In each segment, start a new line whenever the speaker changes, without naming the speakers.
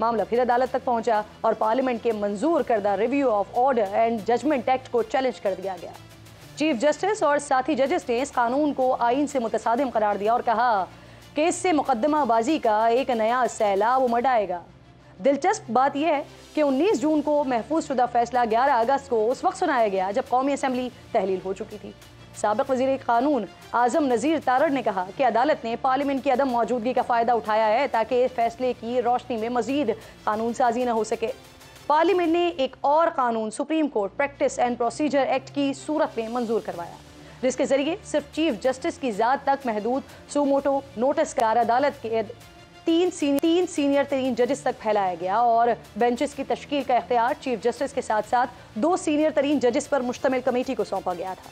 معاملہ پھر عدالت تک پہنچا اور پارلیمنٹ کے منظور کردہ review of order and judgment act کو چیلنج کر دیا گیا۔ چیف جسٹس اور ساتھی ججز نے اس قانون کو آئین سے متصادم قرار دیا اور کہا کہ اس سے مقدمہ بازی کا ایک نیا سیلاب امڑ آئے گا۔ دلچسپ بات یہ ہے کہ 19 جون کو محفوظ شدہ فیصلہ 11 اگست کو اس وقت سنایا گیا جب قومی اسمبلی تحلیل ہو چکی تھی۔ سابق وزیر قانون اعظم نذیر تارڑ نے کہا کہ عدالت نے پارلیمنٹ کی عدم موجودگی کا فائدہ اٹھایا ہے تاکہ فیصلے کی روشنی میں مزید قانون سازی نہ ہو سکے۔ پارلیمنٹ نے ایک اور قانون supreme court practice and procedure act کی صورت میں منظور کروایا، جس کے ذریعے صرف چیف جسٹس کی ذات تک محدود سوموٹو نوٹس کار عدالت کے تین سینئر ترین ججز تک پھیلایا گیا اور بینچز کی تشکیل کا اختیار چیف جسٹس کے ساتھ ساتھ 2 سینئر ترین ججز پر مشتمل کمیٹی کو سونپا گیا تھا۔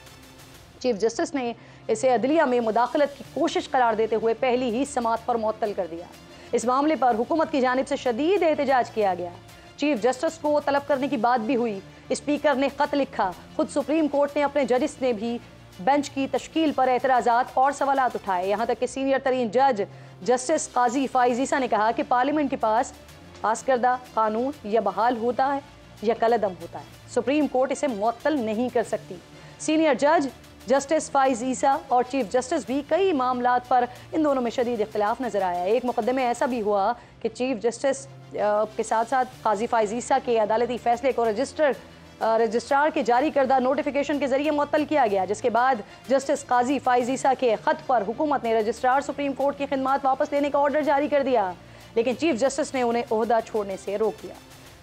چیف جسٹس نے اسے عدلیہ میں مداخلت کی کوشش قرار دیتے ہوئے پہلی ہی سماعت پر معطل کر دیا۔ اس معاملے پر حکومت کی جانب سے شدید احتجاج کیا گیا۔ چیف جسٹس کو طلب کرنے کی بات بھی ہوئی، اسپیکر نے خط لکھا، خود سپریم کورٹ نے اپنے ججز نے بھی بینچ کی تشکیل پر اعتراضات اور سوالات اٹھائے، یہاں تک کہ سینئر ترین جج جسٹس قاضی فائز عیسیٰ نے کہا کہ پارلیمنٹ کے پاس کردہ قانون یا بحال ہوتا ہے یا کالعدم ہوتا ہے، سپریم کورٹ اسے معطل نہیں کر سکتی۔ سینئر جج جسٹس فائز عیسیٰ اور چیف جسٹس بھی کئی معاملات پر ان دونوں میں شدید اختلاف نظر آیا۔ ایک مقدمے ایسا بھی ہوا کہ چیف جسٹس کے ساتھ ساتھ قاضی فائز عیسیٰ کے عدالتی فیصلے کو رجسٹرار کے جاری کردہ نوٹیفیکیشن کے ذریعے معطل کیا گیا، جس کے بعد جسٹس قاضی فائز عیسیٰ کے خط پر حکومت نے رجسٹرار سپریم کورٹ کی خدمات واپس لینے کا آرڈر جاری کر دیا، لیکن چیف جسٹس نے انہیں عہدہ چھوڑنے سے روک دیا۔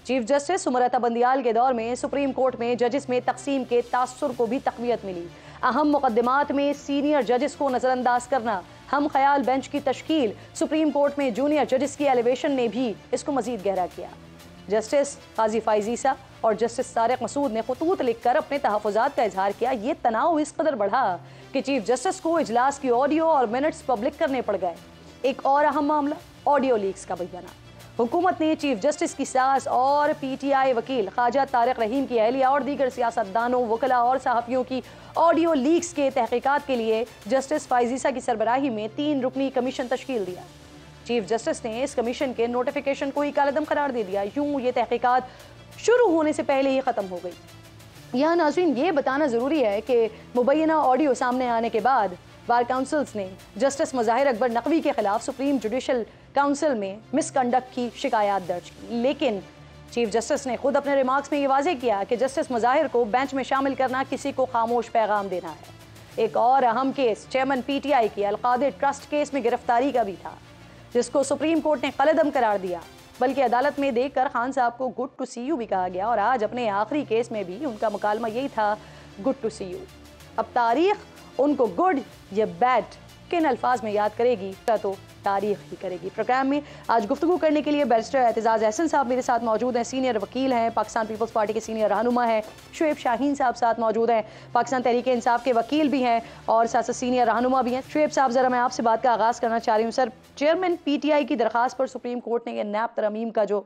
چیف جسٹس عمرتا بندیال کے دور میں سپریم کورٹ میں ججز میں تقسیم کے تاثر کو بھی تقویت ملی۔ اہم مقدمات میں سینئر ججز کو نظر انداز کرنا، ہم خیال بینچ کی تشکیل، سپریم کورٹ میں جونیئر ججز کی ایلیویشن نے بھی اس کو مزید گہرا کیا۔ جسٹس قاضی فائز عیسیٰ اور جسٹس طارق مسعود نے خطوط لکھ کر اپنے تحفظات کا اظہار کیا۔ یہ تناؤ اس قدر بڑھا کہ چیف جسٹس کو اجلاس کی آڈیو اور منٹس پبلک کرنے پڑ گئے۔ ایک اور اہم معاملہ آڈیو لیکس کا بیانہ۔ حکومت نے چیف جسٹس کی ساس اور پی ٹی آئی وکیل خواجہ طارق رحیم کی اہلیہ اور دیگر سیاستدانوں، وکلاء اور صحافیوں کی آڈیو لیکس کے تحقیقات کے لیے جسٹس فائز عیسیٰ کی سربراہی میں 3 رکنی کمیشن تشکیل دیا۔ چیف جسٹس نے اس کمیشن کے نوٹیفیکیشن کو ہی کالعدم قرار دے دیا، یوں یہ تحقیقات شروع ہونے سے پہلے ہی ختم ہو گئی۔ یہاں ناظرین یہ بتانا ضروری ہے کہ مبینہ آڈیو سامنے آنے کے بعد بار کاؤنسلز نے جسٹس مظاہر اکبر نقوی کے خلاف سپریم جوڈیشل کاؤنسل میں مس کنڈکٹ کی شکایات درج کی، لیکن چیف جسٹس نے خود اپنے ریمارکس میں یہ واضح کیا کہ جسٹس مظاہر کو بینچ میں شامل کرنا کسی کو خاموش پیغام دینا ہے۔ ایک اور اہم case chairman P T I کی القادر ٹرسٹ کیس میں گرفتاری کا بھی تھا، جس کو سپریم کورٹ نے کالعدم قرار دیا، بلکہ عدالت میں دیکھ کر خان صاحب کو گڈ ٹو سی یو بھی کہا گیا، اور آج اپنے آخری کیس میں بھی ان کا مکالمہ یہی تھا، گڈ ٹو سی یو۔ اب تاریخ ان کو گڈ یا بیڈ کن الفاظ میں یاد کرے گی تو تاریخ ہی کرے گی۔ پروگرام میں آج گفتگو کرنے کے لیے بیرسٹر اعتزاز احسن صاحب میرے ساتھ موجود ہیں، سینئر وکیل ہیں، پاکستان پیپلز پارٹی کے سینئر رہنما ہیں۔ شعیب شاہین صاحب ساتھ موجود ہیں، پاکستان تحریک انصاف کے وکیل بھی ہیں اور ساتھ ساتھ سینئر رہنما بھی ہیں۔ شعیب صاحب، ذرا میں آپ سے بات کا آغاز کرنا چاہ رہی ہوں۔ سر، چیئرمین پی ٹی آئی کی درخواست پر سپریم کورٹ نے یہ نیب ترمیم کا جو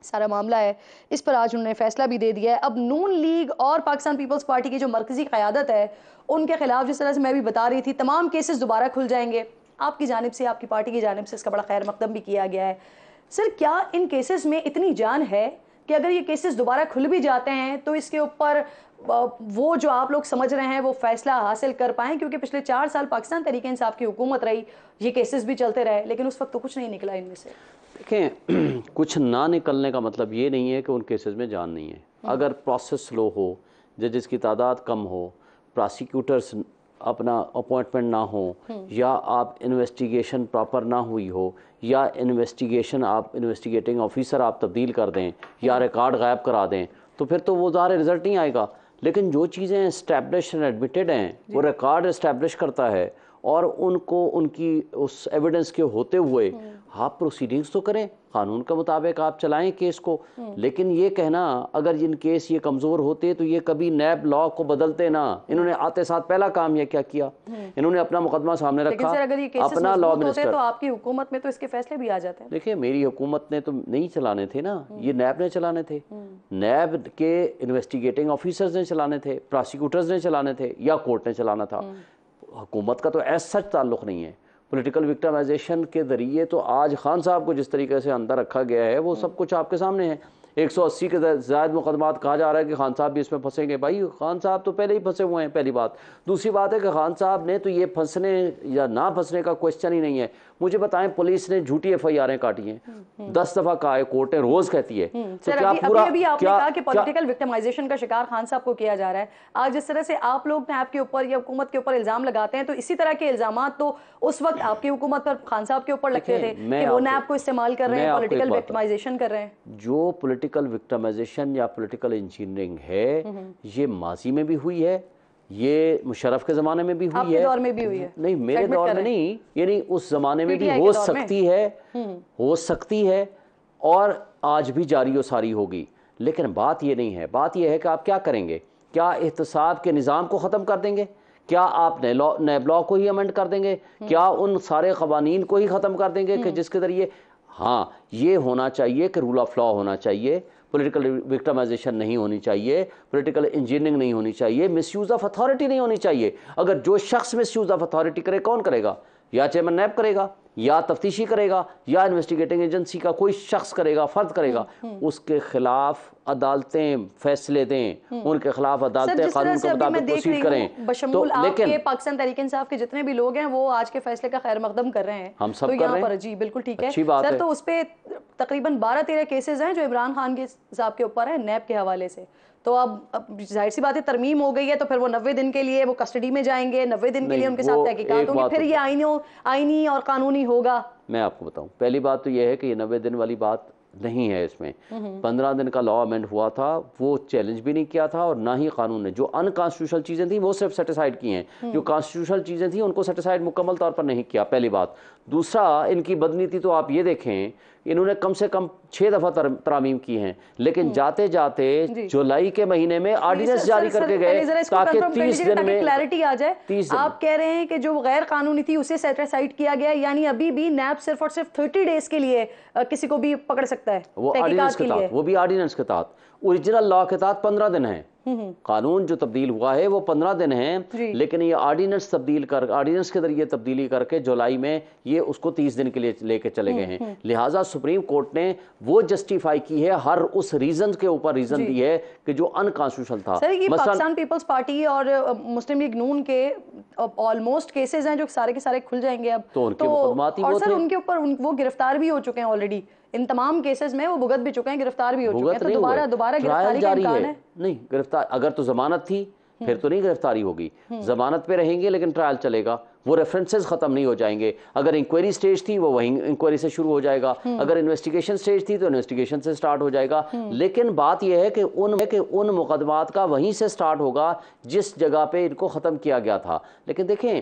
سارا معاملہ ہے، اس پر آج انہوں نے فیصلہ بھی دے دیا ہے۔ اب نون لیگ اور پاکستان پیپلز پارٹی کی جو مرکزی قیادت ہے، ان کے خلاف جس طرح سے میں بھی بتا رہی تھی، تمام کیسز دوبارہ کھل جائیں گے۔ آپ کی جانب سے، آپ کی پارٹی کی جانب سے اس کا بڑا خیر مقدم بھی کیا گیا ہے۔ سر، کیا ان کیسز میں اتنی جان ہے کہ اگر یہ کیسز دوبارہ کھل بھی جاتے ہیں تو اس کے اوپر وہ جو آپ لوگ سمجھ رہے ہیں وہ فیصلہ حاصل کر پائیں؟ کیونکہ پچھلے 4 سال پاکستان تحریک انصاف کی حکومت رہی، یہ کیسز بھی چلتے رہے، لیکن اس وقت تو کچھ نہیں نکلا ان میں سے۔
دیکھیں، کچھ نہ نکلنے کا مطلب یہ نہیں ہے کہ ان کیسز میں جان نہیں ہے۔ اگر پروسیس سلو ہو، ججز کی تعداد کم ہو، پراسیکیوٹرز اپنا اپوائنٹمنٹ نہ ہو، یا آپ انویسٹیگیشن پراپر نہ ہوئی ہو، یا انویسٹیگیشن آپ انویسٹیگیٹنگ آفیسر آپ تبدیل کر دیں یا ریکارڈ غائب کرا دیں، تو پھر تو وہ ظاہر رزلٹ نہیں آئے گا۔ لیکن جو چیزیں اسٹیبلش اینڈ ایڈمیٹڈ ہیں، وہ ریکارڈ اسٹیبلش کرتا ہے، اور ان کو ان کی اس ایویڈنس کے ہوتے ہوئے آپ پروسیڈنگز تو کریں، قانون کے مطابق آپ چلائیں کیس کو۔ لیکن یہ کہنا اگر ان کیس یہ کمزور ہوتے تو یہ کبھی نیب لا کو بدلتے نہ۔ انہوں نے آتے ساتھ پہلا کام یہ کیا، انہوں نے اپنا مقدمہ سامنے رکھا، اپنا لا منسٹر۔
تو آپ کی حکومت میں تو اس کے فیصلے بھی آ جاتے ہیں۔
دیکھیں، میری حکومت نے تو نہیں چلانے تھے نا، یہ نیب نے چلانے تھے۔ نیب کے انویسٹیگیٹنگ آفیسرز نے چلانے تھے، پراسیکیوٹرز نے چلانے تھے، یا کورٹ نے چلانا تھا۔ حکومت کا تو ایس سچ تعلق نہیں ہے۔ پولیٹیکل وکٹمائزیشن کے ذریعے تو آج خان صاحب کو جس طریقے سے اندر رکھا گیا ہے وہ سب کچھ آپ کے سامنے ہے. 180 کے زائد مقدمات کہا جا رہا ہے کہ خان صاحب بھی اس میں پھنسیں گے. بھائی خان صاحب تو پہلے ہی پھنسے ہوئے ہیں, پہلی بات. دوسری بات ہے کہ خان صاحب نے تو یہ پھنسنے یا نہ پھنسنے کا کوشچن ہی نہیں ہے. مجھے بتائیں پولیس نے جھوٹی FIR کاٹی ہیں, 10 دفعہ کہا ہے کورٹ نے, روز کہتی ہے. تو کیا پورا
ابھی آپ نے کہا کہ پولیٹیکل وکٹمائزیشن کا شکار خان صاحب کو کیا جا رہا ہے. آج جس طرح سے آپ لوگ نیب کے اوپر یا حکومت کے اوپر الزام لگاتے ہیں تو اسی طرح کے الزامات تو اس وقت آپ کی حکومت پر خان صاحب کے اوپر لگتے تھے کہ وہ نیب کو استعمال کر رہے ہیں, پولیٹیکل وکٹمائزیشن کر رہے ہیں.
جو پولیٹیکل وکٹمائزیشن یا پولیٹیکل انجینئرنگ ہے یہ ماضی میں بھی ہوئی ہے, یہ مشرف کے زمانے میں بھی ہوئی ہے,
آپ کے دور میں بھی ہوئی ہے.
نہیں میرے دور میں نہیں, یعنی اس زمانے میں بھی ہو سکتی ہے اور آج بھی جاری و ساری ہوگی. لیکن بات یہ نہیں ہے, بات یہ ہے کہ آپ کیا کریں گے. کیا احتساب کے نظام کو ختم کر دیں گے؟ کیا آپ نیب لا کو ہی امینڈ کر دیں گے؟ کیا ان سارے قوانین کو ہی ختم کر دیں گے کہ جس کے ذریعے ہاں یہ ہونا چاہیے کہ رول آف لا ہونا چاہیے, پولیٹیکل وکٹمائزیشن نہیں ہونی چاہیے, پولیٹیکل انجینئرنگ نہیں ہونی چاہیے, مس یوز آف اتھارٹی نہیں ہونی چاہیے. اگر جو شخص مس یوز آف اتھارٹی کرے کون کرے گا؟ یا چیئرمین نیب کرے گا, یا تفتیشی کرے گا, یا انویسٹیگیٹنگ ایجنسی کا کوئی شخص کرے گا, فرد کرے گا. اس کے خلاف عدالتیں فیصلے دیں, ان کے خلاف عدالتیں قانون کے مطابق پروسیڈ کریں.
بشمول آپ کے پاکستان تحریک انصاف کے جتنے بھی لوگ ہیں وہ آج کے فیصلے کا خیر مقدم کر رہے ہیں.
ہم سب کر رہے ہیں.
جی بالکل ٹھیک ہے سر. تو اس پہ تقریباً 12-13 کیسز ہیں جو عمران خان کے صاحب کے اوپر ہیں نیب کے حوالے سے. تو اب ظاہر سی بات ہے ترمیم ہو گئی ہے تو پھر وہ 90 دن کے لیے وہ کسٹڈی میں جائیں گے, 90 دن کے لیے ان کے ساتھ تحقیقات ہوں گی, پھر یہ آئینی اور قانونی ہوگا.
میں آپ کو بتاؤں, پہلی بات تو یہ ہے کہ یہ 90 دن والی بات نہیں ہے. اس میں 15 دن کا لا امینڈ ہوا تھا, وہ چیلنج بھی نہیں کیا تھا, اور نہ ہی قانون نے. جو ان کانسٹیٹیوشنل چیزیں تھیں وہ صرف سیٹیسائیڈ کی ہیں, جو کانسٹیٹیوشنل چیزیں تھیں ان کو سیٹیسائیڈ مکمل طور پر نہیں کیا, پہلی بات. دوسرا, ان کی بدنیتی تو آپ یہ دیکھیں, انہوں نے کم سے کم 6 دفعہ ترامیم کی ہیں, لیکن جاتے جاتے جولائی کے مہینے میں آرڈیننس جاری کر کے گئے تاکہ 30 دن میں
کلیئرٹی آ جائے. آپ کہہ رہے ہیں کہ جو غیر قانونی تھی اسے سیٹیسائیڈ کیا گیا, یعنی ابھی بھی نیب صرف اور صرف 30 ڈیز کے لیے کسی کو بھی پکڑ سکتا ہے
وہ آرڈیننس کے تحت, وہ بھی آرڈیننس کے تحت. اوریجنل لا کے تحت 15 دن ہیں, قانون جو تبدیل ہوا ہے وہ 15 دن ہیں, لیکن یہ آرڈیننس آرڈیننس کے ذریعے تبدیلی کر کے جولائی میں یہ اس کو 30 دن کے لیے لے کے چلے گئے ہیں. لہٰذا سپریم کورٹ نے وہ جسٹیفائی کی ہے, ہر اس ریزن کے اوپر ریزن دی ہے کہ جو ان کانسٹیٹیوشنل تھا.
سر یہ پاکستان پیپلز پارٹی اور مسلم لیگ نون کے آلموسٹ کیسز ہیں جو سارے کے سارے کھل جائیں گے اب,
تو ان کے مقدمات ہی
اور سر ان کے اوپر وہ گرفتار بھی ہو چکے ہیں آلریڈی, ان تمام کیسز میں وہ بھگت بھی چکے ہیں, گرفتار بھی ہو چکے ہیں. تو دوبارہ گرفتاری کا امکان ہے؟
نہیں, گرفتار اگر تو ضمانت تھی پھر تو نہیں گرفتاری ہوگی. ضمانت پہ رہیں گے لیکن ٹرائل چلے گا, وہ ریفرنسز ختم نہیں ہو جائیں گے. اگر انکوائری سٹیج تھی وہ وہیں انکوائری سے شروع ہو جائے گا, اگر انویسٹیگیشن سٹیج تھی تو انویسٹیگیشن سے سٹارٹ ہو جائے گا. لیکن بات یہ ہے کہ ان مقدمات کا وہیں سے سٹارٹ ہوگا جس جگہ پہ ان کو ختم کیا گیا تھا. لیکن دیکھیں,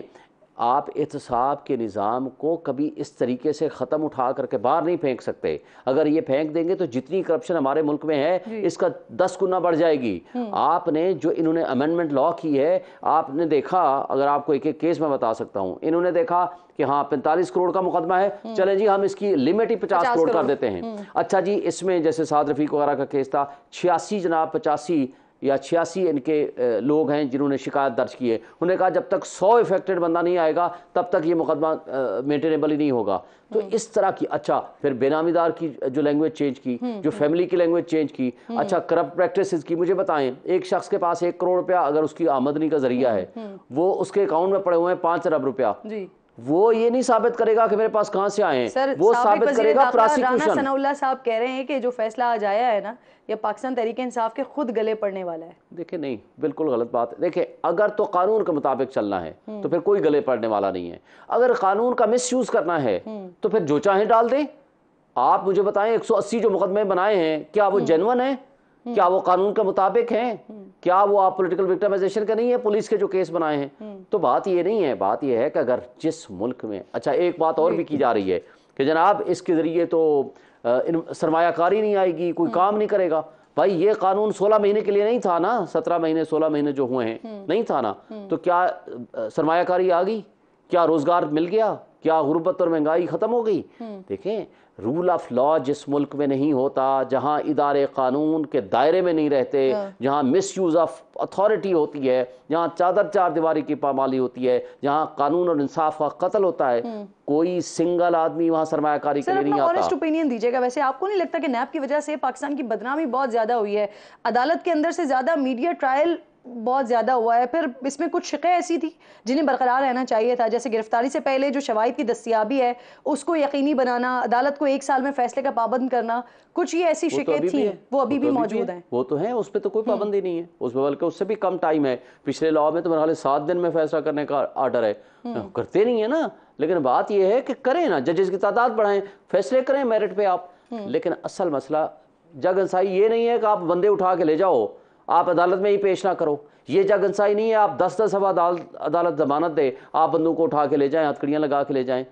آپ احتساب کے نظام کو کبھی اس طریقے سے ختم اٹھا کر کے باہر نہیں پھینک سکتے. اگر یہ پھینک دیں گے تو جتنی کرپشن ہمارے ملک میں ہے اس کا 10 گنا بڑھ جائے گی. آپ نے جو انہوں نے امینڈمنٹ لا کی ہے, آپ نے دیکھا, اگر آپ کو ایک ایک کیس میں بتا سکتا ہوں, انہوں نے دیکھا کہ ہاں 45 کروڑ کا مقدمہ ہے, چلیں جی ہم اس کی لمٹ ہی 50 کروڑ کر دیتے ہیں. اچھا جی, اس میں جیسے سعد رفیق وغیرہ کا کیس تھا, 86 جناب 85 یا 86 ان کے لوگ ہیں جنہوں نے شکایت درج کی ہے. انہوں نے کہا جب تک 100 افیکٹڈ بندہ نہیں آئے گا تب تک یہ مقدمہ مینٹینیبل ہی نہیں ہوگا. تو اس طرح کی, اچھا پھر بے نامی دار کی جو لینگویج چینج کی, جو فیملی کی لینگویج چینج کی, اچھا کرپٹ پریکٹسز کی. مجھے بتائیں, ایک شخص کے پاس 1 کروڑ روپیہ اگر اس کی آمدنی کا ذریعہ ہے, وہ اس کے اکاؤنٹ میں پڑے ہوئے ہیں 5 ارب روپیہ, وہ یہ نہیں ثابت کرے گا کہ میرے پاس کہاں سے آئے ہیں, وہ ثابت کرے گا پراسیکیوشن.
رانا ثناء اللہ صاحب کہہ رہے ہیں کہ جو فیصلہ آج آیا ہے نا, یہ پاکستان تحریک انصاف کے خود گلے پڑنے والا ہے.
دیکھیں نہیں, بالکل غلط بات ہے. دیکھیں اگر تو قانون کے مطابق چلنا ہے تو پھر کوئی گلے پڑنے والا نہیں ہے. اگر قانون کا مس یوز کرنا ہے تو پھر جو چاہیں ڈال دیں. آپ مجھے بتائیں 180 جو مقدمے بنائے ہیں, کیا وہ جینون ہیں؟ کیا وہ قانون کے مطابق ہیں؟ کیا وہ آپ پولیٹیکل وکٹمائزیشن کا نہیں ہے پولیس کے جو کیس بنائے ہیں؟ تو بات یہ نہیں ہے, بات یہ ہے کہ اگر جس ملک میں, اچھا ایک بات اور بھی کی جا رہی ہے کہ جناب اس کے ذریعے تو سرمایہ کاری نہیں آئے گی, کوئی کام نہیں کرے گا. بھائی یہ قانون 16 مہینے کے لیے نہیں تھا نا, 17 مہینے 16 مہینے جو ہوئے ہیں نہیں تھا نا, تو کیا سرمایہ کاری آ گئی؟ کیا روزگار مل گیا؟ کیا غربت اور مہنگائی ختم ہو گئی؟ دیکھیں رول آف لا جس ملک میں نہیں ہوتا، جہاں ادارے قانون کے دائرے میں نہیں رہتے، جہاں مس یوز آف اتھارٹی ہوتی ہے، جہاں چار دیواری کی پامالی ہوتی ہے، جہاں قانون اور انصاف کا قتل ہوتا ہے، کوئی سنگل آدمی وہاں سرمایہ کاری کے لیے نہیں
سر
آتا۔
اپنا آنیسٹ اوپینین دیجیے گا، ویسے آپ کو نہیں لگتا کہ نیب کی وجہ سے پاکستان کی بدنامی بہت زیادہ ہوئی ہے؟ عدالت کے اندر سے زیادہ میڈیا ٹرائل بہت زیادہ ہوا ہے، پھر اس میں کچھ شقیں ایسی تھی جنہیں برقرار رہنا چاہیے تھا، جیسے گرفتاری سے پہلے جو شواہد کی دستیابی ہے اس کو یقینی بنانا، عدالت کو 1 سال میں فیصلے کا پابند کرنا، کچھ یہ ایسی شقیں تھیں وہ ابھی بھی موجود ہیں۔
وہ تو ہیں، اس پہ تو کوئی پابندی نہیں ہے، اس میں بلکہ اس سے بھی کم ٹائم ہے۔ پچھلے لاء میں تو میرے خیال 7 دن میں فیصلہ کرنے کا آرڈر ہے، کرتے نہیں ہیں نا۔ لیکن بات یہ ہے کہ کریں نا، ججز کی تعداد بڑھائیں، فیصلے کریں میرٹ پہ آپ۔ لیکن اصل مسئلہ جگ انصائی یہ نہیں ہے کہ آپ بندے اٹھا کے لے جاؤ، آپ عدالت میں ہی پیش نہ کرو۔ یہ جگ انصائی نہیں ہے آپ 10 دفعہ عدالت ضمانت دے، آپ بندوں کو اٹھا کے لے جائیں، ہتھکڑیاں لگا کے لے جائیں۔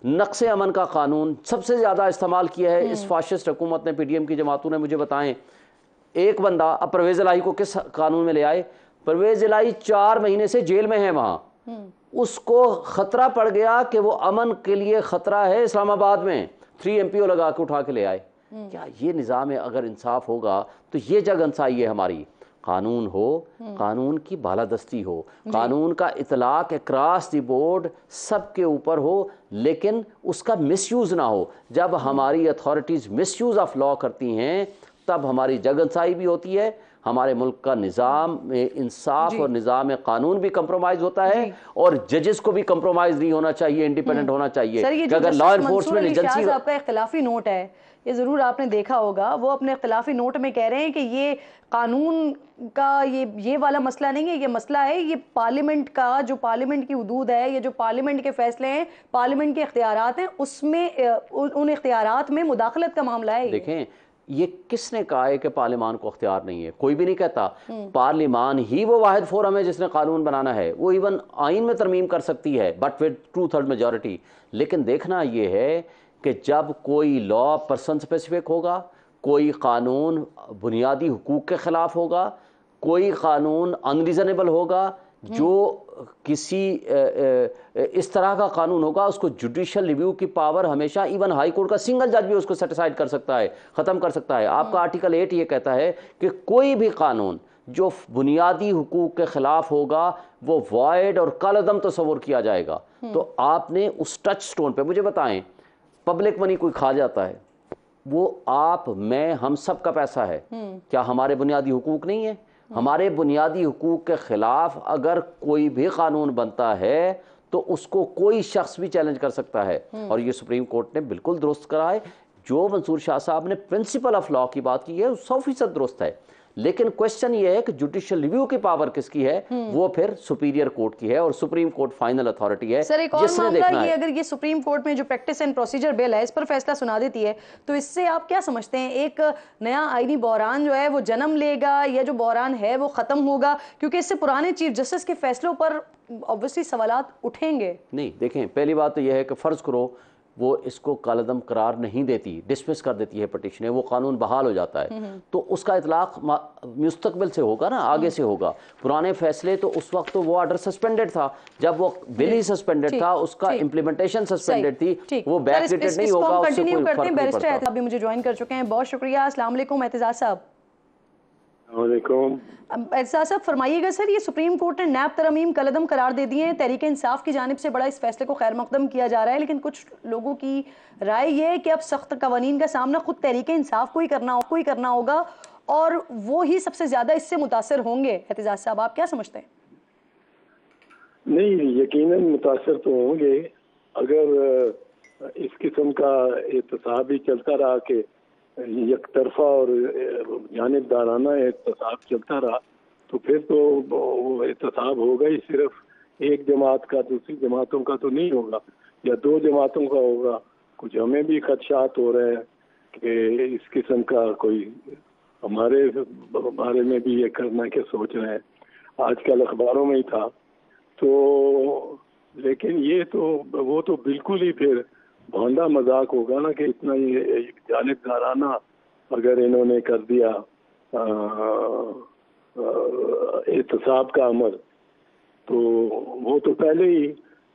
نقص امن کا قانون سب سے زیادہ استعمال کیا ہے اس فاشسٹ حکومت نے، پی ڈی ایم کی جماعتوں نے۔ مجھے بتائیں ایک بندہ، اب پرویز الہی کو کس قانون میں لے آئے؟ پرویز الہی 4 مہینے سے جیل میں ہے وہاں، اس کو خطرہ پڑ گیا کہ وہ امن کے لیے خطرہ ہے اسلام آباد میں، 3 MPO لگا کے اٹھا کے لے آئے۔ کیا یہ نظام ہے؟ اگر انصاف ہوگا تو یہ جگ انصائی ہے ہماری۔ قانون ہو، قانون کی بالادستی ہو، قانون کا اطلاق اکراس دی بورڈ سب کے اوپر ہو، لیکن اس کا مس یوز نہ ہو۔ جب ہماری authorities miss use of law کرتی ہیں تب ہماری جگ انصائی بھی ہوتی ہے، ہمارے ملک کا نظام انصاف اور نظام قانون بھی کمپرومائز ہوتا ہے، اور ججز کو بھی کمپرومائز نہیں ہونا چاہیے، انڈیپینڈنٹ ہونا چاہیے۔
سر یہ
کہ اگر لا انفورسمنٹ ایجنسی
آپ کا اختلافی نوٹ ہے، یہ ضرور آپ نے دیکھا ہوگا، وہ اپنے اختلافی نوٹ میں کہہ رہے ہیں کہ یہ قانون کا یہ والا مسئلہ نہیں ہے، یہ مسئلہ ہے یہ پارلیمنٹ کا، جو پارلیمنٹ کی حدود ہے، یہ جو پارلیمنٹ کے فیصلے ہیں، پارلیمنٹ کے اختیارات ہیں، اس میں ان اختیارات میں مداخلت کا معاملہ ہے۔
دیکھیں یہ کس نے کہا ہے کہ پارلیمان کو اختیار نہیں ہے؟ کوئی بھی نہیں کہتا۔ پارلیمان ہی وہ واحد فورم ہے جس نے قانون بنانا ہے، وہ ایون آئین میں ترمیم کر سکتی ہے بٹ ود 2/3 میجورٹی۔ لیکن دیکھنا یہ ہے کہ جب کوئی لا پرسن اسپیسیفک ہوگا، کوئی قانون بنیادی حقوق کے خلاف ہوگا، کوئی قانون انریزنیبل ہوگا، جو کسی اس طرح کا قانون ہوگا، اس کو جوڈیشل ریویو کی پاور ہمیشہ، ایون ہائی کورٹ کا سنگل جج بھی اس کو سیٹیسائیڈ کر سکتا ہے، ختم کر سکتا ہے۔ آپ کا آرٹیکل 8 یہ کہتا ہے کہ کوئی بھی قانون جو بنیادی حقوق کے خلاف ہوگا وہ وائڈ اور کالعدم تصور کیا جائے گا۔ تو آپ نے اس ٹچ سٹون پہ، مجھے بتائیں پبلک منی کوئی کھا جاتا ہے، وہ آپ میں ہم سب کا پیسہ ہے، کیا ہمارے بنیادی حقوق نہیں ہیں؟ ہمارے بنیادی حقوق کے خلاف اگر کوئی بھی قانون بنتا ہے تو اس کو کوئی شخص بھی چیلنج کر سکتا ہے، اور یہ سپریم کورٹ نے بالکل درست کرا ہے۔ جو منصور شاہ صاحب نے پرنسپل آف لا کی بات کی ہے 100% درست ہے، لیکن کوشچن یہ ہے کہ جوڈیشل ریویو کی پاور کس کی ہے؟ وہ پھر سپیریئر کورٹ کی ہے، اور سپریم کورٹ فائنل اتھارٹی ہے
سر ایک اور
جس نے
معاملہ
دیکھنا ہے۔
یہ، اگر یہ سپریم کورٹ میں جو پریکٹس اینڈ پروسیجر بل ہے اس پر فیصلہ سنا دیتی ہے تو اس سے آپ کیا سمجھتے ہیں؟ ایک نیا آئینی بحران جو ہے وہ جنم لے گا، یا جو بحران ہے وہ ختم ہوگا؟ کیونکہ اس سے پرانے چیف جسٹس کے فیصلوں پر obviously سوالات اٹھیں گے۔
نہیں دیکھیں، پہلی بات تو یہ ہے کہ فرض کرو وہ اس کو کالعدم قرار نہیں دیتی، ڈسمس کر دیتی ہے پٹیشنیں، وہ قانون بحال ہو جاتا ہے، تو اس کا اطلاق مستقبل سے ہوگا نا، آگے سے ہوگا۔ پرانے فیصلے تو اس وقت تو وہ آرڈر سسپینڈڈ تھا، جب وہ بل ہی سسپینڈڈ تھا، اس کا امپلیمنٹیشن سسپینڈڈ تھی، وہ بیک ڈیٹڈ نہیں ہوگا، اس سے کوئی فرق نہیں پڑتا۔
بیرسٹر احتجاج بھی مجھے جوائن کر چکے ہیں، بہت شکریہ۔ السلام علیکم احتجاج صاحب۔
السلام علیکم۔
احتجاج صاحب فرمائیے گا سر، یہ سپریم کورٹ نے نیب ترامیم کالعدم قرار دے دی ہیں، تحریک انصاف کی جانب سے بڑا اس فیصلے کو خیر مقدم کیا جا رہا ہے، لیکن کچھ لوگوں کی رائے یہ ہے کہ اب سخت قوانین کا سامنا خود تحریک انصاف کو ہی کرنا ہوگا، اور وہ ہی سب سے زیادہ اس سے متاثر ہوں گے۔ احتجاج صاحب آپ کیا سمجھتے ہیں؟
نہیں، یقیناً متاثر تو ہوں گے۔ اگر اس قسم کا احتساب ہی چلتا رہا کہ یک طرفہ اور جانبدارانہ احتساب چلتا رہا تو پھر تو وہ احتساب ہوگا ہی صرف ایک جماعت کا، دوسری جماعتوں کا تو نہیں ہوگا، یا 2 جماعتوں کا ہوگا۔ کچھ ہمیں بھی خدشات ہو رہے ہیں کہ اس قسم کا کوئی ہمارے بارے میں بھی یہ کرنا کہ سوچ رہے ہیں، آج کل اخباروں میں ہی تھا تو۔ لیکن یہ تو وہ تو بالکل ہی پھر بھونڈا مذاق ہوگا نا کہ اتنا یہ جانبدارانہ اگر انہوں نے کر دیا احتساب کا عمل، تو وہ تو پہلے ہی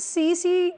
CEC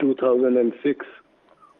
2006,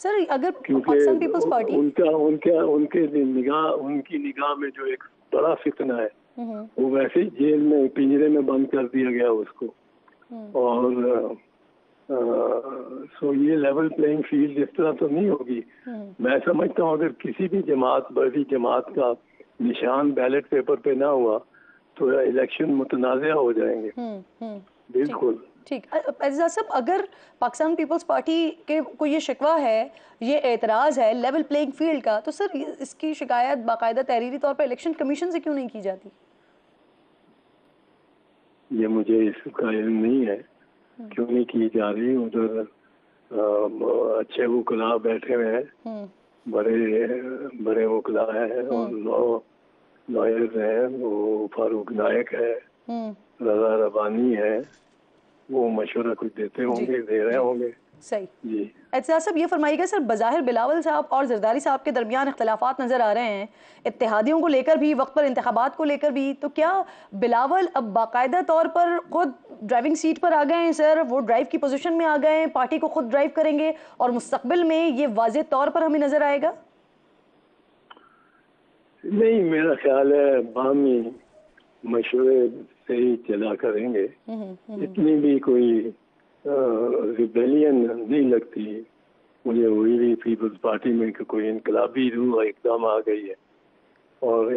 سر اگر پاکستان پیپلز پارٹی
ان کی نگاہ میں جو ایک بڑا فتنہ ہے وہ ویسے ہی جیل میں پنجرے میں بند کر دیا گیا اس کو، اور سو یہ لیول پلینگ فیلڈ اس طرح تو نہیں ہوگی. میں سمجھتا ہوں اگر کسی بھی جماعت بڑی جماعت کا نشان بیلٹ پیپر پہ نہ ہوا تو الیکشن متنازع ہو جائیں گے. بالکل
ٹھیک. اعزاز صاحب اگر پاکستان پیپلز پارٹی کے کو یہ شکوہ ہے، یہ اعتراض ہے لیول پلینگ فیلڈ کا، تو سر اس کی شکایت باقاعدہ تحریری طور پر الیکشن کمیشن سے کیوں نہیں کی جاتی؟
یہ مجھے اس کا علم نہیں ہے کیوں نہیں کی جا رہی. ادھر اچھے وکلاء بیٹھے ہوئے ہیں، بڑے وکلاء ہیں اور لائرز ہیں. وہ فاروق نائک ہے، رضا ربانی ہے، وہ مشورہ کچھ دیتے ہوں گے، دے رہے ہوں گے.
صحیح.
جی
اعتزاز صاحب یہ فرمائیے گا، سر بظاہر بلاول صاحب اور زرداری صاحب کے درمیان اختلافات نظر آ رہے ہیں، اتحادیوں کو لے کر بھی، وقت پر انتخابات کو لے کر بھی، تو کیا بلاول اب باقاعدہ طور پر خود ڈرائیونگ سیٹ پر آ گئے ہیں سر، وہ ڈرائیو کی پوزیشن میں آ گئے ہیں، پارٹی کو خود ڈرائیو کریں گے اور مستقبل میں یہ واضح طور پر ہمیں نظر آئے گا؟
نہیں، میرا خیال ہے باہمی مشورے سے ہی چلا کریں گے. اتنی بھی کوئی ریبیلین نہیں لگتی مجھے وہی بھی پیپلز پارٹی میں کہ کوئی انقلابی روح اقدام آ گئی ہے اور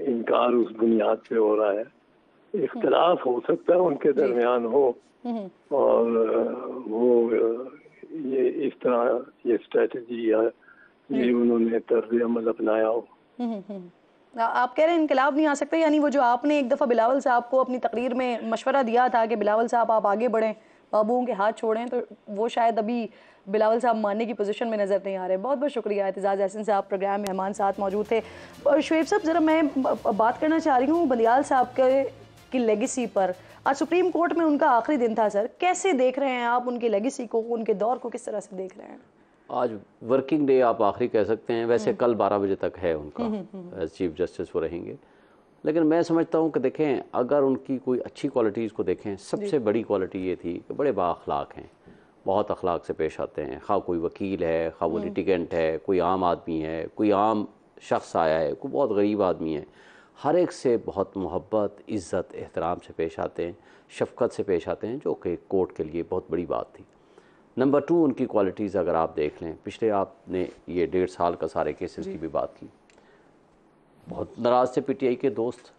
انکار اس بنیاد پہ ہو رہا ہے. اختلاف ہو سکتا ہے ان کے درمیان ہو، اور وہ یہ اس طرح یہ اسٹریٹجی یا یہ انہوں نے طرز عمل اپنایا ہو.
آپ کہہ رہے ہیں انقلاب نہیں آ سکتا، یعنی وہ جو آپ نے ایک دفعہ بلاول صاحب کو اپنی تقریر میں مشورہ دیا تھا کہ بلاول صاحب آپ آگے بڑھیں، بابوؤں کے ہاتھ چھوڑیں، تو وہ شاید ابھی بلاول صاحب ماننے کی پوزیشن میں نظر نہیں آ رہے. بہت بہت شکریہ اعتزاز احسن صاحب، پروگرام مہمان ساتھ موجود تھے. شعیب صاحب ذرا میں بات کرنا چاہ رہی ہوں بندیال صاحب کی لیگیسی پر. آج سپریم کورٹ میں ان کا آخری دن تھا سر، کیسے دیکھ رہے ہیں آپ ان کی لیگیسی کو، ان کے دور کو کس طرح سے دیکھ رہے ہیں؟
آج ورکنگ ڈے آپ آخری کہہ سکتے ہیں، ویسے کل 12 بجے تک ہے ان کا ایز چیف جسٹس وہ رہیں گے. لیکن میں سمجھتا ہوں کہ دیکھیں اگر ان کی کوئی اچھی کوالٹیز کو دیکھیں، سب سے بڑی کوالٹی یہ تھی کہ بڑے با اخلاق ہیں، بہت اخلاق سے پیش آتے ہیں. خواہ کوئی وکیل ہے، خواہ وہ لیٹیگنٹ ہے، کوئی عام آدمی ہے، کوئی عام شخص آیا ہے، کوئی بہت غریب آدمی ہے، ہر ایک سے بہت محبت، عزت، احترام سے پیش آتے ہیں، شفقت سے پیش آتے ہیں، جو کہ کورٹ کے لیے بہت بڑی بات تھی. نمبر 2 ان کی کوالٹیز اگر آپ دیکھ لیں، پچھلے آپ نے یہ 1.5 سال کا سارے کیسز کی بھی بات کی. بہت ناراض تھے پی ٹی آئی کے دوست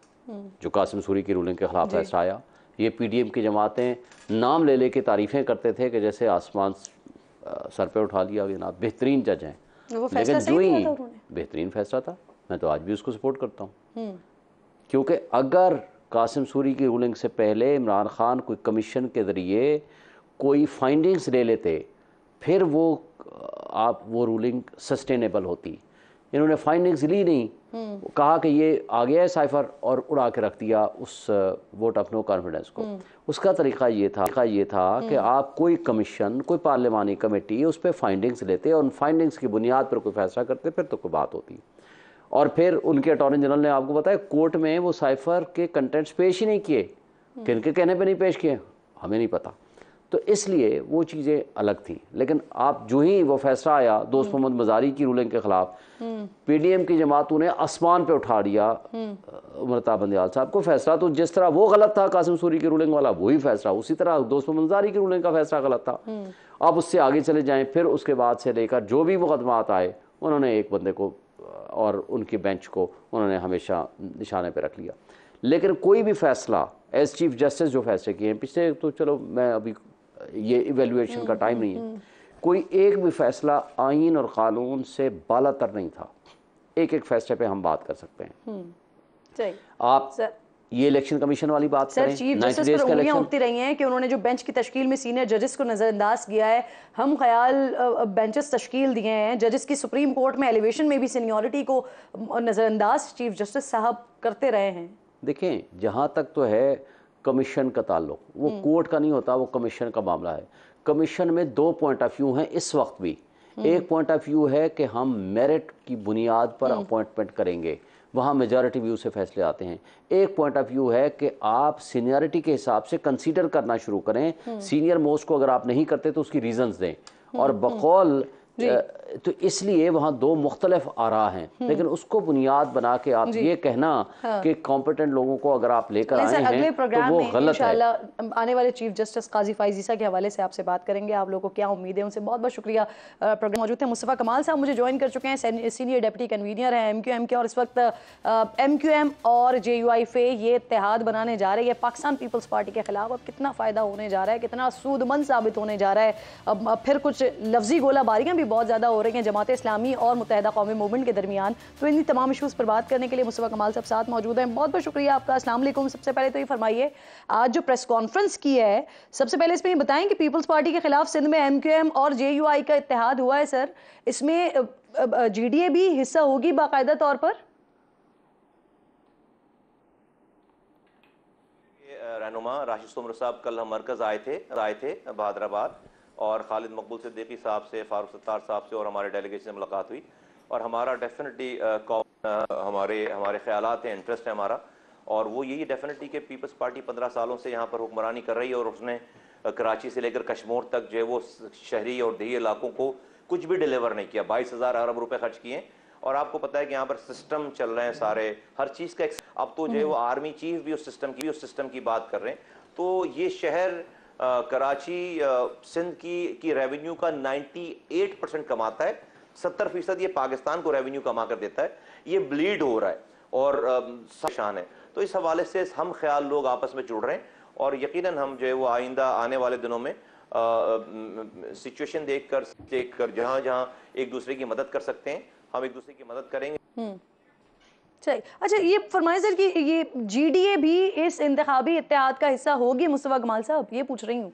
جو قاسم سوری کی رولنگ کے خلاف فیصلہ آیا. یہ پی ڈی ایم کی جماعتیں نام لے کے تعریفیں کرتے تھے کہ جیسے آسمان سر پہ اٹھا لیا جناب، بہترین جج ہیں. لیکن جو ہی بہترین فیصلہ تھا، میں تو آج بھی اس کو سپورٹ کرتا ہوں. کیونکہ اگر قاسم سوری کی رولنگ سے پہلے عمران خان کوئی کمیشن کے ذریعے کوئی فائنڈنگز لے لیتے، پھر وہ رولنگ سسٹینیبل ہوتی. انہوں نے فائنڈنگز لی نہیں، کہا کہ یہ آ گیا ہے سائفر اور اڑا کے رکھ دیا اس ووٹ آف نو کانفیڈنس کو. اس کا طریقہ یہ تھا کہ آپ کوئی کمیشن، کوئی پارلیمانی کمیٹی اس پہ فائنڈنگز لیتے اور ان فائنڈنگز کی بنیاد پر کوئی فیصلہ کرتے، پھر تو کوئی بات ہوتی. اور پھر ان کے اٹارنی جنرل نے آپ کو بتایا کورٹ میں وہ سائفر کے کنٹینٹس پیش ہی نہیں کیے. کن کے کہنے پہ نہیں پیش کیے ہمیں نہیں پتہ. تو اس لیے وہ چیزیں الگ تھیں. لیکن آپ جو ہی وہ فیصلہ آیا دوست محمد مزاری کی رولنگ کے خلاف، پی ڈی ایم کی جماعتوں نے آسمان پہ اٹھا دیا امرتا بندیال صاحب کو. فیصلہ تو جس طرح وہ غلط تھا قاسم سوری کی رولنگ والا، وہی فیصلہ اسی طرح دوست محمد مزاری کی رولنگ کا فیصلہ غلط تھا. آپ اس سے آگے چلے جائیں، پھر اس کے بعد سے لے کر جو بھی مقدمات آئے انہوں نے ایک بندے کو اور ان کی بینچ کو انہوں نے ہمیشہ نشانے پہ رکھ لیا. لیکن کوئی بھی فیصلہ ایز چیف جسٹس جو فیصلے کیے ہیں پچھلے، تو چلو میں ابھی یہ ایویلویشن کا ٹائم نہیں ہے، کوئی ایک بھی فیصلہ آئین اور قانون سے بالا تر نہیں تھا. ایک فیصلے پہ ہم بات کر سکتے ہیں. آپ یہ الیکشن کمیشن والی بات کریں،
سر چیف جسٹس پر انگلیاں اٹھتی رہی ہیں کہ انہوں نے جو بینچ کی تشکیل میں سینئر ججز کو نظر انداز کیا ہے. ہم خیال بینچز تشکیل دیے ہیں، ججز کی سپریم کورٹ میں ایلیویشن میں بھی سینیورٹی کو نظر انداز چیف جسٹس صاحب کرتے رہے ہیں.
دیکھیں جہاں تک تو ہے کمیشن کا تعلق، وہ کورٹ کا نہیں ہوتا، وہ کمیشن کا معاملہ ہے. کمیشن میں 2 پوائنٹ آف ویو ہیں اس وقت بھی. ایک پوائنٹ آف ویو ہے کہ ہم میرٹ کی بنیاد پر اپوائنٹمنٹ کریں گے، وہاں میجارٹی ویو سے فیصلے آتے ہیں. ایک پوائنٹ آف ویو ہے کہ آپ سینیارٹی کے حساب سے کنسیڈر کرنا شروع کریں. سینئر موسٹ کو اگر آپ نہیں کرتے تو اس کی ریزنز دیں. اور بقول تو اس لیے وہاں دو مختلف آراء ہیں، لیکن اس کو بنیاد بنا کے آپ یہ کہنا کہ کمپیٹنٹ لوگوں کو اگر آپ لے کر آئے ہیں
اگلے
تو
پروگرام
وہ
میں
غلط ہے۔
انشاءاللہ آنے والے چیف جسٹس قاضی فائز عیسیٰ کے حوالے سے آپ سے بات کریں گے، آپ لوگوں کو کیا امید ہے ان سے۔ بہت بہت شکریہ۔ پروگرام موجود تھے مصطفیٰ کمال صاحب، مجھے جوائن کر چکے ہیں، سینئر ڈپٹی کنوینر ہیں ایم کیو ایم کے، اور اس وقت ایم کیو ایم اور جے یو آئی فے یہ اتحاد بنانے جا رہے ہیں پاکستان پیپلز پارٹی کے خلاف۔ اب کتنا فائدہ ہونے جا رہا ہے، کتنا سود مند ثابت ہونے جا رہا ہے۔ اب پھر کچھ لفظی گولہ باریاں بھی بہت زیادہ ہو رہی ہیں جماعت اسلامی اور متحدہ قومی موومنٹ کے درمیان، تو انہی تمام ایشوز پر بات کرنے کے لیے مصطفیٰ کمال صاحب ساتھ موجود ہیں۔ بہت بہت شکریہ آپ کا، السلام علیکم۔ سب سے پہلے تو یہ فرمائیے، آج جو پریس کانفرنس کی ہے، سب سے پہلے اس میں یہ بتائیں کہ پیپلز پارٹی کے خلاف سندھ میں ایم کیو ایم اور جے یو آئی کا اتحاد ہوا ہے سر، اس میں جی ڈی اے بھی حصہ ہوگی باقاعدہ طور پر؟
رہنما راشد سمر صاحب کل ہم مرکز آئے تھے بہادر آباد، اور خالد مقبول صدیقی صاحب سے، فاروق ستار صاحب سے اور ہمارے ڈیلیگیشن سے ملاقات ہوئی، اور ہمارا ڈیفینیٹلی ہمارے خیالات ہیں، انٹرسٹ ہے ہمارا، اور وہ یہی ڈیفینیٹلی کہ پیپلز پارٹی 15 سالوں سے یہاں پر حکمرانی کر رہی ہے، اور اس نے کراچی سے لے کر کشمور تک جو ہے وہ شہری اور دیہی علاقوں کو کچھ بھی ڈیلیور نہیں کیا، 22,000 ارب روپے خرچ کیے، اور آپ کو پتہ ہے کہ یہاں پر سسٹم چل رہے ہیں سارے، ہر چیز کا اب تو جو ہے وہ آرمی چیف بھی اس سسٹم کی بات کر رہے ہیں۔ تو یہ شہر کراچی سندھ کی ریونیو کا 98% کماتا ہے، 70% یہ پاکستان کو ریونیو کما کر دیتا ہے، یہ بلیڈ ہو رہا ہے اور شان ہے۔ تو اس حوالے سے ہم خیال لوگ آپس میں جڑ رہے ہیں، اور یقیناً ہم جو ہے وہ آئندہ آنے والے دنوں میں سچویشن دیکھ کر جہاں ایک دوسرے کی مدد کر سکتے ہیں ہم ایک دوسرے کی مدد کریں گے۔
صحیح۔ اچھا یہ فرمائیں سر کہ یہ جی ڈی اے بھی اس انتخابی اتحاد کا حصہ ہوگی مصطفیٰ کمال صاحب، یہ پوچھ رہی ہوں۔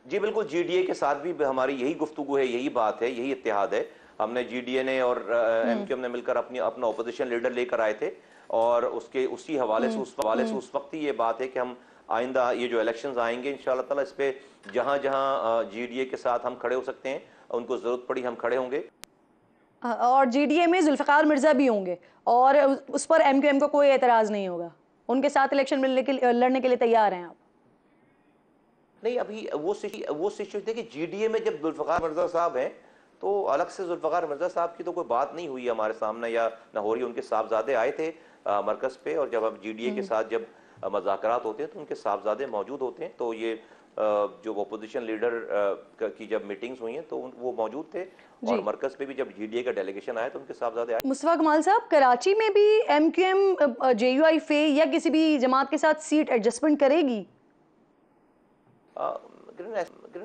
جی بالکل، جی ڈی اے کے ساتھ بھی ہماری یہی گفتگو ہے، یہی بات ہے، یہی اتحاد ہے۔ ہم نے جی ڈی اے نے اور ایم کیو ایم نے مل کر اپنا اپوزیشن لیڈر لے کر آئے تھے، اور اسی حوالے سے اس وقت ہی یہ بات ہے کہ ہم آئندہ یہ جو الیکشنز آئیں گے انشاءاللہ تعالیٰ، اس پہ جہاں جی ڈی اے کے ساتھ ہم کھڑے ہو سکتے ہیں، ان کو ضرورت پڑی ہم کھڑے ہوں گے۔
اور جی ڈی اے میں ذوالفقار مرزا بھی ہوں گے، اور اس پر ایم کیو ایم کو کوئی اعتراض نہیں ہوگا، ان کے ساتھ الیکشن لڑنے کے لیے تیار ہیں آپ؟
نہیں، ابھی وہ سچویشن ہے کہ جی ڈی اے میں جب ذوالفقار مرزا صاحب ہیں تو الگ سے ذوالفقار مرزا صاحب کی تو کوئی بات نہیں ہوئی ہمارے سامنے یا نہ ہو رہی۔ ان کے صاحبزادے آئے تھے مرکز پہ، اور جب ہم جی ڈی اے کے ساتھ جب مذاکرات ہوتے ہیں تو ان کے صاحبزادے موجود ہوتے ہیں، تو یہ جو اپوزیشن لیڈر کی جب میٹنگز ہوئی ہیں تو وہ موجود تھے، اور مرکز پہ بھی جب جی ڈی اے کا ڈیلیگیشن آیا تو ان کے صاحبزادے آئے۔
مصطفیٰ کمال صاحب، کراچی میں بھی M Q M J U I F یا کسی بھی جماعت کے ساتھ سیٹ ایڈجسٹمنٹ کرے گی؟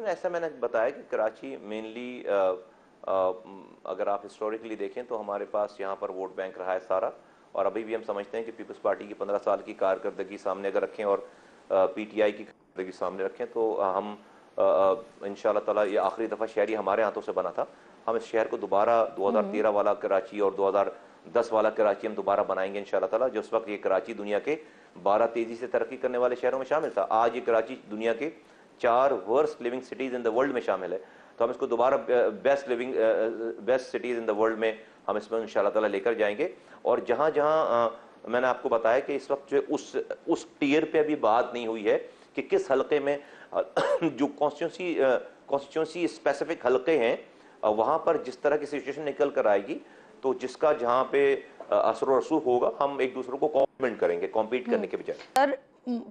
ایسا میں نے بتایا کہ کراچی مینلی اگر آپ ہسٹوریکلی دیکھیں تو ہمارے پاس یہاں پر ووٹ بینک رہا ہے سارا، اور ابھی بھی ہم سمجھتے ہیں کہ پیپلز پارٹی کی 15 سال کی کارکردگی سامنے اگر رکھیں اور پی ٹی آئی کی کارکردگی سامنے رکھیں تو ہم انشاءاللہ تعالیٰ، یہ آخری دفعہ شہری ہمارے ہاتھوں سے بنا تھا، ہم اس شہر کو دوبارہ 2013 والا کراچی اور 2010 والا کراچی ہم دوبارہ بنائیں گے انشاءاللہ تعالیٰ۔ جس وقت یہ کراچی دنیا کے 12 تیزی سے ترقی کرنے والے شہروں میں شامل تھا، آج یہ کراچی دنیا کے 4 worst living cities in the world میں شامل ہے، تو ہم اس کو دوبارہ best cities in the world میں ہم اس میں انشاءاللہ تعالیٰ لے کر جائیں گے۔ اور جہاں میں نے آپ کو بتایا کہ اس وقت جو اس ٹیئر پہ ابھی بات نہیں ہوئی ہے کہ کس حلقے میں جو کانسٹیٹیونسی اسپیسیفک حلقے ہیں وہاں پر جس طرح کی سچویشن نکل کر آئے گی تو جس کا جہاں پہ اثر و رسوخ ہوگا ہم ایک دوسرے کو کمپلیمنٹ کریں گے، کمپیٹ کرنے کے بجائے۔
سر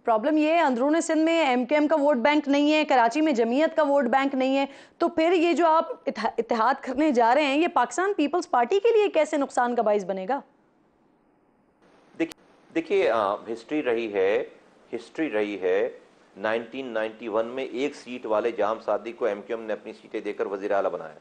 پرابلم یہ ہے اندرون سندھ میں ایم کیو ایم کا ووٹ بینک نہیں ہے، کراچی میں جمعیت کا ووٹ بینک نہیں ہے، تو پھر یہ جو آپ اتحاد کرنے جا رہے ہیں یہ پاکستان پیپلز پارٹی کے لیے کیسے نقصان کا باعث بنے گا؟
دیکھیے ہسٹری رہی ہے 1991 میں ایک سیٹ والے جام صادق کو ایم کیو ایم نے اپنی سیٹیں دے کر وزیر اعلیٰ بنایا،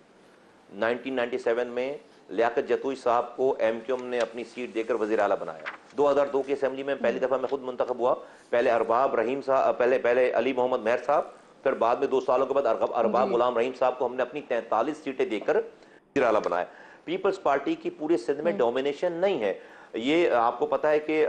1997 میں لیاقت جتوئی صاحب کو ایم کیو ایم نے اپنی سیٹ دے کر وزیر اعلیٰ بنایا، 2002 کی اسمبلی میں پہلی دفعہ میں خود منتخب ہوا، پہلے ارباب رحیم صاحب، پہلے علی محمد مہر صاحب، پھر بعد میں 2 سالوں کے بعد ارباب غلام رحیم صاحب کو ہم نے اپنی 43 سیٹیں دے کر وزیر اعلیٰ بنایا۔ پیپلز پارٹی کی پورے سندھ میں ڈومینیشن نہیں ہے، یہ آپ کو پتہ ہے کہ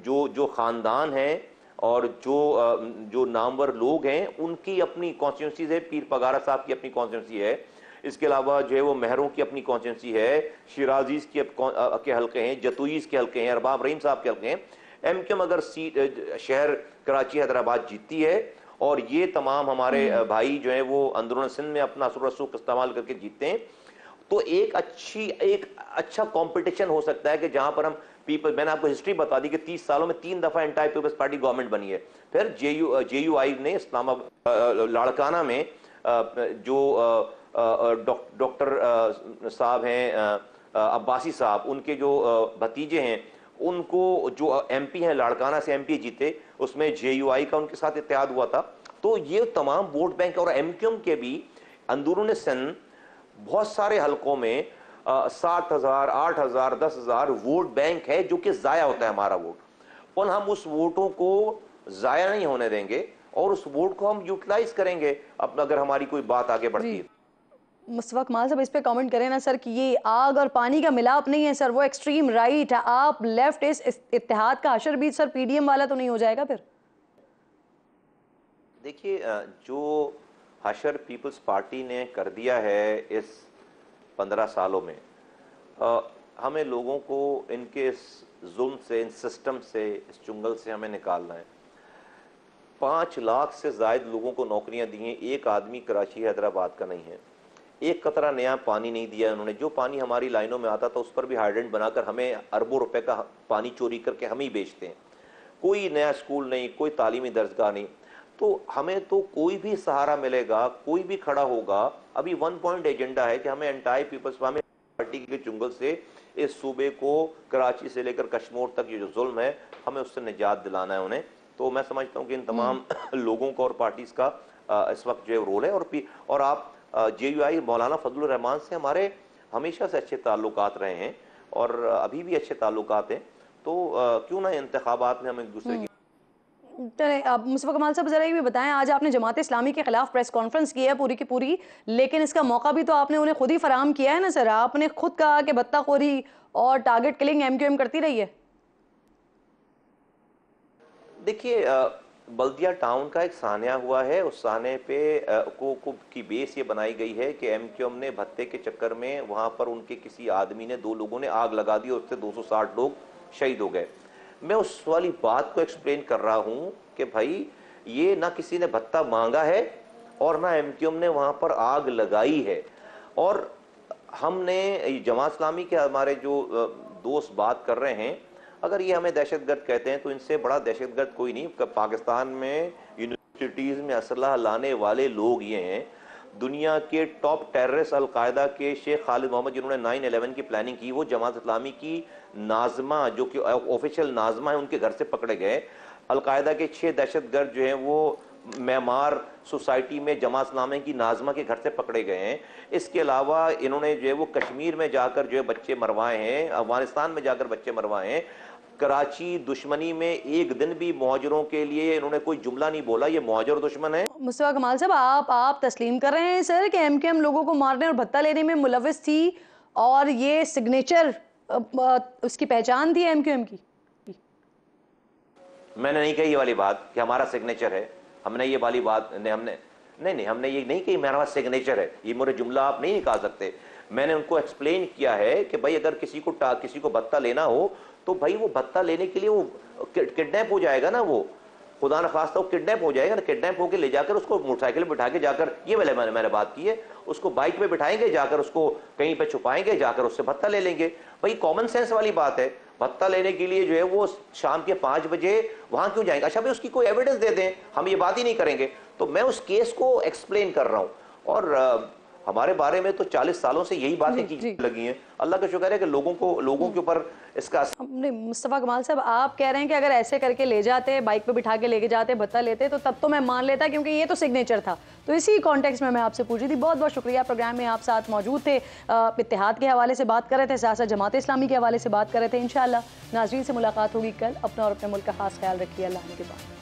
جو خاندان ہیں اور جو نامور لوگ ہیں ان کی اپنی کانسٹیٹیونسیز ہے، پیر پگارا صاحب کی اپنی کانسٹیٹیونسی ہے، اس کے علاوہ جو ہے وہ مہروں کی اپنی کانسٹیٹیونسی ہے، شیرازیز کے حلقے ہیں، جتوئیز کے حلقے ہیں، ارباب رحیم صاحب کے حلقے ہیں۔ ایم کیو ایم اگر سیٹ شہر کراچی حیدرآباد جیتتی ہے اور یہ تمام ہمارے بھائی جو ہیں وہ اندرون سندھ میں اپنا اثر و رسوخ استعمال کر کے جیتے ہیں. تو ایک اچھا کمپٹیشن ہو سکتا ہے کہ جہاں پر ہم میں نے آپ کو ہسٹری بتا دی کہ 30 سالوں میں 3 دفعہ انٹائی پیپلز پارٹی گورنمنٹ بنی ہے. پھر جے یو آئی نے اسلام آباد لاڑکانہ میں جو ڈاکٹر صاحب ہیں عباسی صاحب, ان کے جو بھتیجے ہیں, ان کو جو ایم پی ہیں لاڑکانہ سے ایم پی جیتے, اس میں جے یو آئی کا ان کے ساتھ اتحاد ہوا تھا. تو یہ تمام ووٹ بینک اور ایم کیو ایم کے بھی اندرون سندھ بہت سارے حلقوں میں 7,000 8,000 10,000 ووٹ بینک ہے جو کہ ضائع ہوتا ہے ہمارا ووٹ, اور ہم اس ووٹوں کو ضائع نہیں ہونے دیں گے اور اس ووٹ کو ہم یوٹیلائز کریں گے اب اگر ہماری کوئی بات آگے بڑھتی ہے.
مصطفیٰ کمال صاحب اس پہ کامنٹ کریں نا سر کہ یہ آگ اور پانی کا ملاپ نہیں ہے سر, وہ ایکسٹریم رائٹ ہے. آپ لیفٹ اس اتحاد کا حشر بھی سر پی ڈی ایم والا تو نہیں ہو جائے گا پھر؟
دیکھیے جو حشر پیپلز پارٹی نے کر دیا ہے اس 15 سالوں میں, ہمیں لوگوں کو ان کے اس ظلم سے, ان سسٹم سے, اس چنگل سے ہمیں نکالنا ہے. 5 لاکھ سے زائد لوگوں کو نوکریاں دی ہیں, ایک آدمی کراچی حیدرآباد کا نہیں ہے, ایک قطرہ نیا پانی نہیں دیا انہوں نے. جو پانی ہماری لائنوں میں آتا تھا اس پر بھی ہائیڈرنٹ بنا کر ہمیں اربوں روپے کا پانی چوری کر کے ہم ہی بیچتے ہیں. کوئی نیا اسکول نہیں, کوئی تعلیمی درسگاہ نہیں. تو ہمیں تو کوئی بھی سہارا ملے گا, کوئی بھی کھڑا ہوگا. ابھی 1 پوائنٹ ایجنڈا ہے کہ ہمیں انٹائی پیپلز پارٹی کے چنگل سے اس صوبے کو کراچی سے لے کر کشمیر تک یہ جو ظلم ہے ہمیں اس سے نجات دلانا ہے انہیں. تو میں سمجھتا ہوں کہ ان تمام لوگوں کا اور پارٹیز کا اس وقت جو رول ہے. اور آپ جے یو آئی مولانا فضل الرحمان سے ہمارے ہمیشہ سے اچھے تعلقات رہے ہیں اور ابھی بھی اچھے تعلقات ہیں. تو کیوں نہ انتخابات میں ہم ایک دوسرے کی
مصطفیٰ کمال صاحب ذرا یہ بھی بتائیں, آج آپ نے جماعت اسلامی کے خلاف پریس کانفرنس کی ہے پوری کی پوری, لیکن اس کا موقع بھی تو آپ نے انہیں خود ہی فراہم کیا ہے نا سر. آپ نے خود کہا کہ بتہ خوری اور target killing M Q M کرتی رہی ہے.
دیکھیے بلدیہ ٹاؤن کا ایک سانحہ ہوا ہے, اس سانحے پہ کی بیس یہ بنائی گئی ہے کہ ایم کیو ایم نے بھتے کے چکر میں وہاں پر ان کے کسی آدمی نے 2 لوگوں نے آگ لگا دی اور اس سے 260 لوگ شہید ہو گئے. میں اس والی بات کو ایکسپلین کر رہا ہوں کہ بھائی یہ نہ کسی نے بھتہ مانگا ہے اور نہ ایم کیو ایم نے وہاں پر آگ لگائی ہے. اور ہم نے جماعت اسلامی کے ہمارے جو دوست بات کر رہے ہیں, اگر یہ ہمیں دہشت گرد کہتے ہیں تو ان سے بڑا دہشت گرد کوئی نہیں. پاکستان میں یونیورسٹیز میں اسلحہ لانے والے لوگ یہ ہیں. دنیا کے ٹاپ ٹیررسٹ القاعدہ کے شیخ خالد محمد جنہوں نے 9/11 کی پلاننگ کی, وہ جماعت اسلامی کی ناظمہ جو کہ آفیشیل ناظمہ ہے ان کے گھر سے پکڑے گئے. القاعدہ کے 6 دہشت گرد جو ہیں وہ معمار سوسائٹی میں جماعت اسلامی کی ناظمہ کے گھر سے پکڑے گئے ہیں. اس کے علاوہ انہوں نے جو ہے وہ کشمیر میں جا کر جو ہے بچے مروائے ہیں, افغانستان میں جا کر بچے مروائے ہیں. کراچی دشمنی میں ایک دن بھی مہاجروں کے لیے انہوں نے کوئی جملہ نہیں بولا. یہ مہاجر دشمن ہے.
مصطفیٰ کمال صاحب آپ تسلیم کر رہے ہیں سر کہ ایم کیو ایم لوگوں کو مارنے اور بھتہ لینے میں ملوث تھی اور یہ سگنیچر اس کی پہچان تھی ایم کیو ایم کی؟
میں نے نہیں کہی یہ والی بات کہ ہمارا سگنیچر ہے. ہم نے یہ والی بات نہیں ہم نے یہ نہیں کہی ہمارا سگنیچر ہے. یہ میرے جملہ آپ نہیں نکال سکتے. میں نے ان کو ایکسپلین کیا ہے کہ بھائی اگر کسی کو بھتہ لینا ہو تو بھائی وہ بھتہ لینے کے لیے وہ کڈنیپ ہو جائے گا نا. وہ خدا نخواستہ وہ کڈنیپ ہو جائے گا نا. کڈنیپ ہو کے لے جا کر اس کو موٹر سائیکل پہ بٹھا کے جا کر, یہ میں نے بات کی ہے, اس کو بائک پہ بٹھائیں گے, جا کر اس کو کہیں پہ چھپائیں گے, جا کر اس سے بھتہ لے لیں گے. بھائی کامن سینس والی بات ہے. بھتہ لینے کے لیے جو ہے وہ شام کے 5 بجے وہاں کیوں جائیں گے؟ اچھا بھائی اس کی کوئی ایویڈنس دے دیں, ہم یہ بات ہی نہیں کریں گے. تو میں اس کیس کو ایکسپلین کر رہا ہوں. اور ہمارے بارے میں تو 40 سالوں سے یہی باتیں کی لگی ہیں. اللہ کا شکر ہے کہ لوگوں کے اوپر اس کا
مصطفیٰ کمال صاحب آپ کہہ رہے ہیں کہ اگر ایسے کر کے لے جاتے, بائک پہ بٹھا کے لے کے جاتے, بھتہ لیتے تو تب تو میں مان لیتا کیونکہ یہ تو سگنیچر تھا. تو اسی کانٹیکس میں آپ سے پوچھ رہی تھی. بہت بہت شکریہ. پروگرام میں آپ ساتھ موجود تھے, اتحاد کے حوالے سے بات کر رہے تھے, ساتھ ساتھ جماعت اسلامی کے حوالے سے بات کر رہے تھے. انشاءاللہ ناظرین سے ملاقات ہوگی کل. اپنا اور اپنے ملک کا خاص خیال رکھیے. اللہ کے بعد.